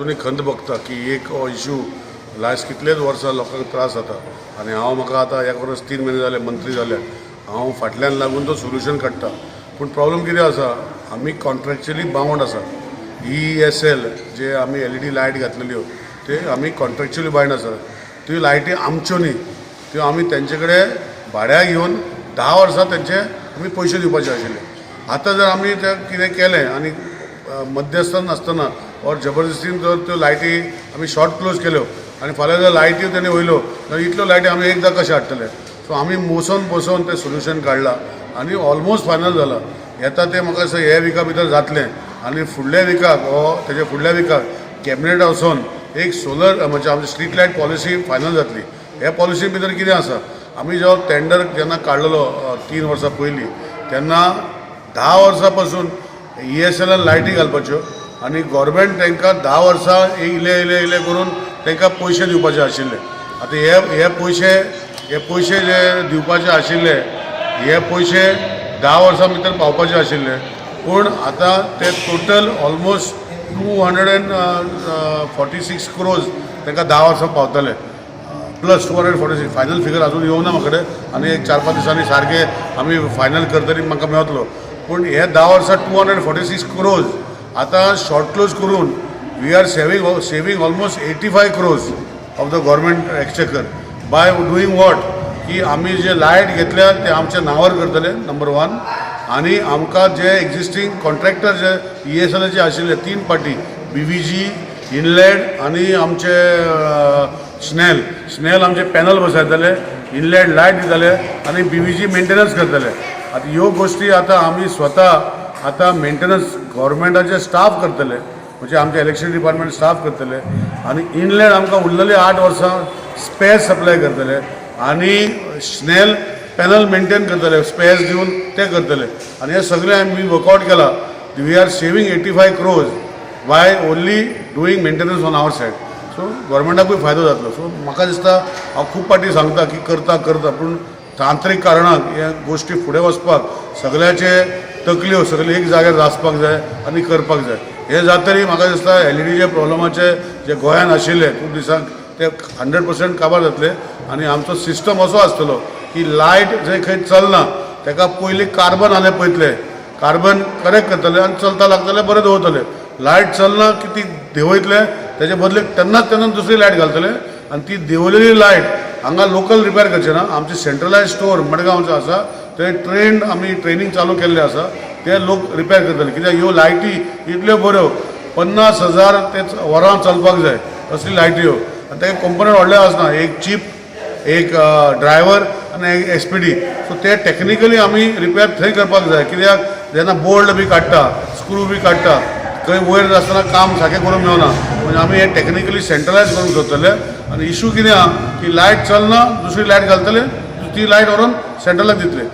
अजूनही खंत बघता की एक इश्यू लास्ट कितलेच वर्सां लोकांक त्रास जाता आनी म्हाका आतां 1 वर्स 3 म्हयने जाले मंत्री जाले हांव फाटल्यान लागून तो सोल्युशन काडटा पूण प्रॉब्लम कितें आसा आमी कॉन्ट्रॅक्च्युअली बाउंड आसा ESL जे आमी LED लायट घातलेल्यो ते आमी कॉन्ट्रॅक्च्युअली बाउंड आसा त्यो लायटी आमच्यो न्ही त्यो आमी तेंचे कडेन भाड्याक घेवन 10 वर्सां तेंचे आमी पयशे दिवपाचे आशिल्ले आतां जर आमी ते कितें केलें आनी मध्यस्थान नासतना और जबरदस्तीन जर त्यो लायटी आमी शॉर्ट क्लोज केल्यो आनी फाल्यां जर लायटी तेणी वयल्यो जाल्यार इतल्यो लायटी आमी एकदां कशे हाडटले सो आमी मोसून बसोवन तें सोल्युशन काडलां आनी ऑलमोस्ट फायनल जाला येता तें म्हाका दिसता हे विका भितर जातलें आनी फुडल्या विकाक तेजे फुडल्या विकाक कॅबिनेट हावसान एक सोलर म्हणजे आमची स्ट्रीट लायट पॉलिसी फायनल जातली हे पॉलिसी भितर कितें आसा आमी जो टेंडर जेन्ना काडलेलो 3 वर्सां पयलीं तेन्ना 10 वर्सां पासून ESL लायटी घालपाच्यो आनी गव्हर्मेंट तांकां 10 वर्सां इले करून तांकां पयशे दिवपाचे आशिल्ले आतां हे पयशे जे दिवपाचे आशिल्ले हे पयशे 10 वर्सां भितर पावपाचे आशिल्ले पूण आतां ते टोटल ऑलमोस्ट 246 crores तांकां 10 वर्सां पावतले प्लस 246 फायनल फिगर अजून येवना म्हाका कडेन आनी एक 4-5 दिसांनी सारके आमी फायनल करतरी म्हाका मेळटलो पूण हे 10 वर्सां 246 crores आतां शॉर्ट क्लोज करून we are saving almost 85 crores of the government exchequer by doing what की आमी जे लायट घेतल्या ते आमच्या नांवार करतले नंबर 1 आनी आमकां जे एक्झिस्टींग कॉन्ट्रॅक्टर जे ESLचे आशिल्ले 3 पार्टी BVG इनलँड आनी आमचे स्नेल आमचे पॅनल बसयतले इनलँड लायट दितले आनी BVG मेंटेनन्स करतले आतां ह्यो गोश्टी आतां आमी स्वता आतां मेंटेनन्स गव्हर्मेंटाचे स्टाफ करतले म्हणजे आमचे इलेक्शन डिपार्टमेंट स्टाफ करतले आनी इनलँड आमकां उरलेली 8 वर्सां स्पेस सप्लाय करतले आनी स्नेल पॅनल मेंटेन करतले स्पेस दिवन ते करतले आनी हे सगळे आमी वर्कआउट केला we are saving 85 crores by only doing maintenance on our side so गव्हर्मेंटाकूय फायदो जातलो सो म्हाका दिसता हांव खूब पाटी सांगता की करता पूण तांत्रीक कारणाक हे गोश्टी फुडें वचपाक सगळ्याचे तकल्यो सगळे एक जाग्यार आसपाक जाय आनी करपाक जाय हे जातरी म्हाका दिसता LED प्रॉब्लमाचे जे गोंयांत आशिल्ले खूब दिसांक ते 100% काबार जातले आनी आमचो सिस्टम असो आसतलो की लायट जंय खंय चलना ताका पयलीं कार्बन आले पळयतले कार्बन करेक्ट करतले आनी चलता लागतले बरें दवरतले लायट चलना की ती देंवयतले तेजे बदले तेन्नाच दुसरी लायट घालतले आनी ती देंवलेली लायट हांगा लोकल रिपेर करचे ना आमचे सेंट्रलायज स्टोर मडगांवचो आसा ते ट्रेंड आमी ट्रेनिंग चालू केल्ले आसा ते लोक रिपेर करतले कित्याक ह्यो लायटी इतल्यो बऱ्यो 50,000 ते वरां चलपाक जाय असली लायटी ह्यो आनी तेका कंपनी व्हडले आसना एक चीप एक ड्रायव्हर आनी एक SPD सो ते टॅक्निकली आमी रिपेर थंय करपाक जाय कित्याक जेन्ना बोल्ड बी काडटा स्क्रू बी काडटा खंय वयर आसतना काम सारकें करूंक मेळना म्हणजे आमी हे टॅक्निकली सेंट्रलायज करूंक सोदतले आनी इशू कितें आहा की लायट चलना दुसरी लायट घालतले ती लायट व्हरून सेंट्रलाक दितले